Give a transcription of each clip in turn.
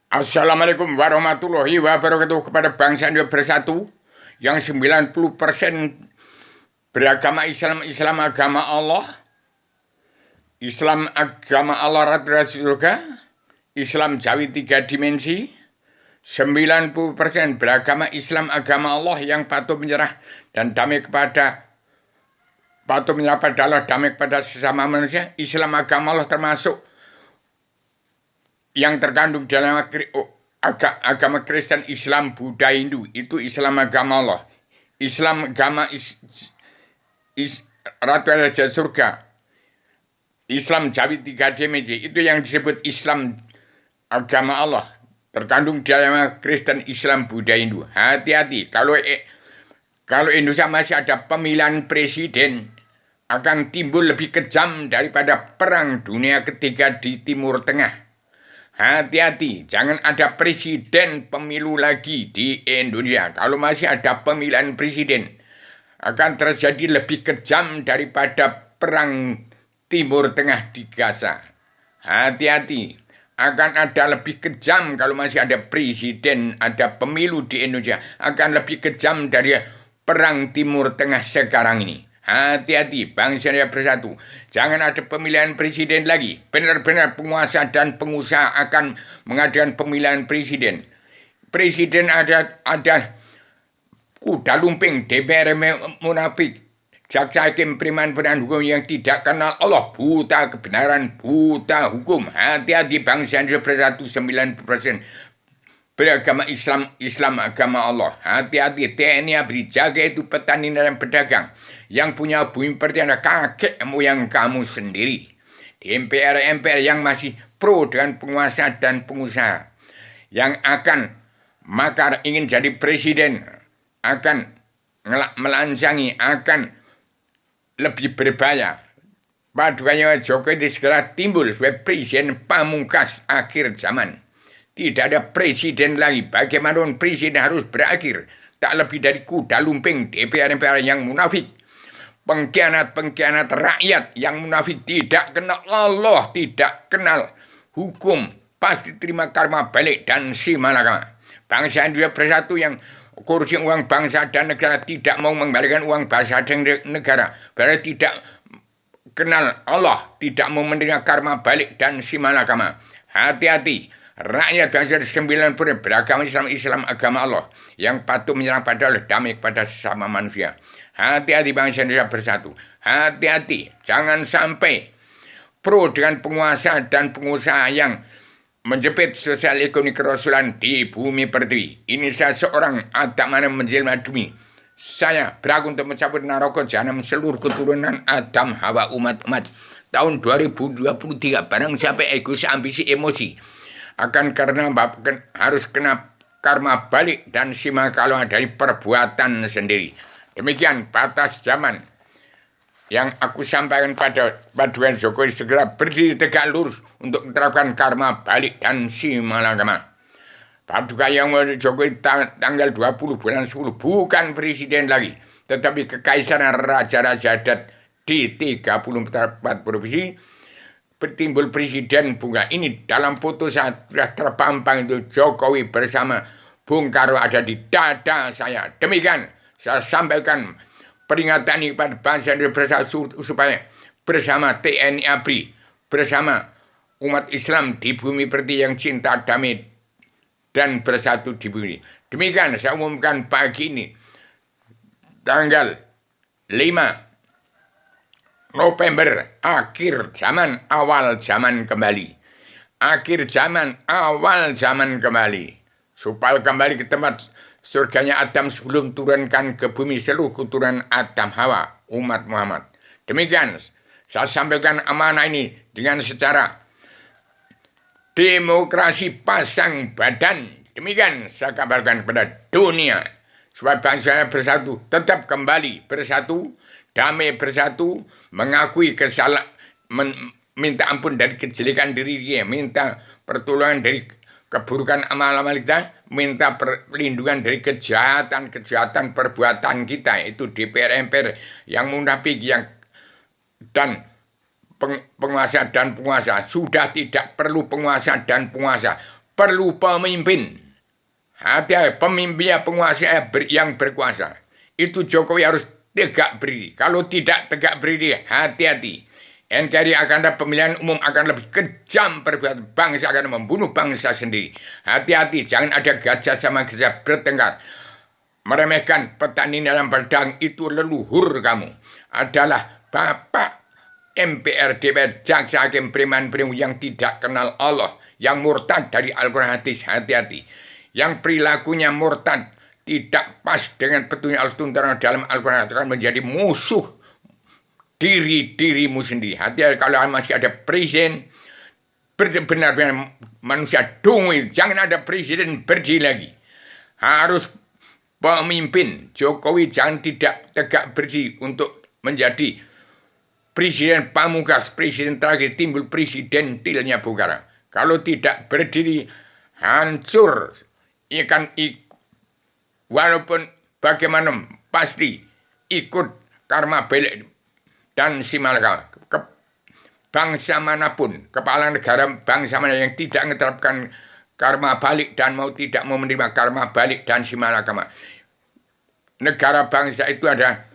Assalamualaikum warahmatullahi wabarakatuh kepada bangsa Indonesia bersatu yang 90% beragama Islam, Islam agama Allah, Islam agama Allah Rasul surga, Islam Jawi 3 dimensi, 90% beragama Islam agama Allah yang patuh menyerah dan damai pada patuh menyerah pada Allah, damai kepada sesama manusia. Islam agama Allah termasuk yang terkandung dalam agama Kristen, Islam, Buddha, Hindu. Itu Islam agama Allah. Islam agama Ratu Raja Surga, Islam Jawi 3 dimensi. Itu yang disebut Islam agama Allah. Terkandung dalam Kristen, Islam, Buddha, Hindu. Hati-hati, kalau Indonesia masih ada pemilihan presiden, akan timbul lebih kejam daripada perang dunia ketiga di Timur Tengah. Hati-hati, jangan ada presiden pemilu lagi di Indonesia. Kalau masih ada pemilihan presiden, akan terjadi lebih kejam daripada perang Timur Tengah di Gaza. Hati-hati, akan ada lebih kejam kalau masih ada presiden, ada pemilu di Indonesia. Akan lebih kejam dari perang Timur Tengah sekarang ini. Hati-hati, bangsa Indonesia bersatu. Jangan ada pemilihan presiden lagi. Benar-benar penguasa dan pengusaha akan mengadakan pemilihan presiden. Presiden ada kuda lumping, DPR munafik, jaksa hakim preman penahan hukum yang tidak kenal Allah, buta kebenaran, buta hukum. Hati-hati, bangsa Indonesia bersatu 90% beragama Islam, Islam agama Allah. Hati-hati, TNI ABRI, jaga itu petani dan pedagang. Yang punya bumi pertiwi kakek moyang kamu sendiri. Di MPR yang masih pro dengan penguasa dan pengusaha, yang akan makar ingin jadi presiden, akan melancangi, akan lebih berbahaya. Padukannya Jokowi segera timbul sebagai presiden pamungkas akhir zaman. Tidak ada presiden lagi. Bagaimanapun presiden harus berakhir. Tak lebih dari kuda lumping DPR yang munafik. Pengkhianat-pengkhianat rakyat yang munafik, tidak kenal Allah, tidak kenal hukum, pasti terima karma balik dan si malakama. Bangsa Indonesia bersatu yang korupsi uang bangsa dan negara, tidak mau mengembalikan uang bangsa dan negara, berarti tidak kenal Allah, tidak mau menerima karma balik dan si malakama. Hati-hati, rakyat bangsa 90% beragama Islam, Islam agama Allah, yang patuh menyerang pada Allah, damai kepada sesama manusia. Hati-hati, bangsa Indonesia bersatu. Hati-hati, jangan sampai pro dengan penguasa dan pengusaha yang menjepit sosial ekonomi kerasulan di bumi pertiwi. Ini saya seorang Adam yang menjelma demi. Saya berhak untuk mencabut neraka jahanam seluruh keturunan Adam, Hawa, umat-umat. Tahun 2023, barang siapa egois, ambisi, emosi, akan karena harus kena karma balik dan simak kalau dari perbuatan sendiri. Demikian batas zaman yang aku sampaikan pada Paduan Jokowi, segera berdiri tegak lurus untuk menerapkan karma balik dan si malakama. Paduka yang Jokowi tanggal 20 bulan 10 bukan presiden lagi, tetapi kekaisaran raja-raja adat di 34 provinsi. Bertimbul presiden bunga ini dalam foto saat sudah terpampang itu Jokowi bersama Bung Karno ada di dada saya. Demikian saya sampaikan peringatan ini kepada bangsa Indonesia supaya bersama TNI ABRI, bersama umat Islam di bumi pertiwi yang cinta damai dan bersatu di bumi. Demikian saya umumkan pagi ini, tanggal 5 November, akhir zaman, awal zaman kembali. Akhir zaman, awal zaman kembali. Supaya kembali ke tempat surganya Adam sebelum turunkan ke bumi seluruh keturunan Adam, Hawa, umat Muhammad. Demikian saya sampaikan amanah ini dengan secara demokrasi pasang badan. Demikian saya kabarkan kepada dunia supaya bangsa bersatu, tetap kembali bersatu, damai bersatu, mengakui kesalahan, minta ampun dari kejelekan diri dia, minta pertolongan dari keburukan amal-amal kita, minta perlindungan dari kejahatan perbuatan kita, itu DPR MPR yang munafik yang dan penguasa dan penguasa. Sudah tidak perlu penguasa dan penguasa. perlu pemimpin. Hati-hati pemimpin penguasa yang berkuasa. Itu Jokowi harus tegak berdiri. Kalau tidak tegak berdiri, hati-hati. NKRI akan ada pemilihan umum akan lebih kejam perbuatan bangsa akan membunuh bangsa sendiri. Hati-hati, jangan ada gajah sama gajah bertengkar. Meremehkan petani dalam pedang itu leluhur kamu. Adalah Bapak MPR, DPR, jaksa, hakim, preman, yang tidak kenal Allah. Yang murtad dari Al-Quran hadis, hati-hati. Yang perilakunya murtad, tidak pas dengan petunjuk Al-Quran dalam Al-Quran akan menjadi musuh dirimu sendiri. Hati-hati kalau masih ada presiden benar-benar manusia dungu. Jangan ada presiden berdiri lagi. Harus pemimpin. Jokowi jangan tidak tegak berdiri untuk menjadi presiden pamungkas, presiden terakhir, timbul presidentilnya Bukara. Kalau tidak berdiri, hancur. Walaupun bagaimana pasti ikut karma belik dan si malaka. Bangsa manapun, kepala negara bangsa mana yang tidak menerapkan karma balik dan tidak mau menerima karma balik dan si malaka. Negara bangsa itu ada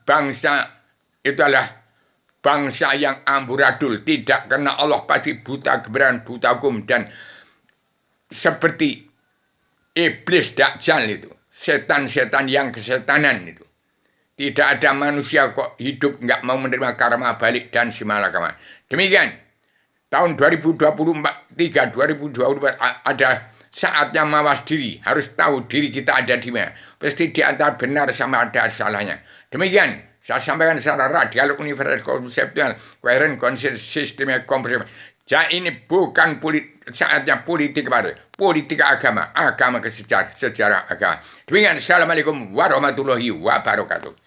bangsa itu adalah bangsa yang amburadul, tidak karena Allah pasti buta kebenaran, buta hukum, dan seperti iblis Dajjal itu, setan-setan yang kesetanan itu. Tidak ada manusia kok hidup nggak mau menerima karma balik dan si malakama. Demikian, tahun 2023, 2024 ada saatnya mawas diri. Harus tahu diri kita ada di mana. Pasti di antara benar sama ada salahnya. Demikian, saya sampaikan secara radial, universal, konseptual, koheren, sistemnya komprehensif. Jadi ini bukan saatnya politik baru, politik agama, agama sejarah agama. Demikian, assalamualaikum warahmatullahi wabarakatuh.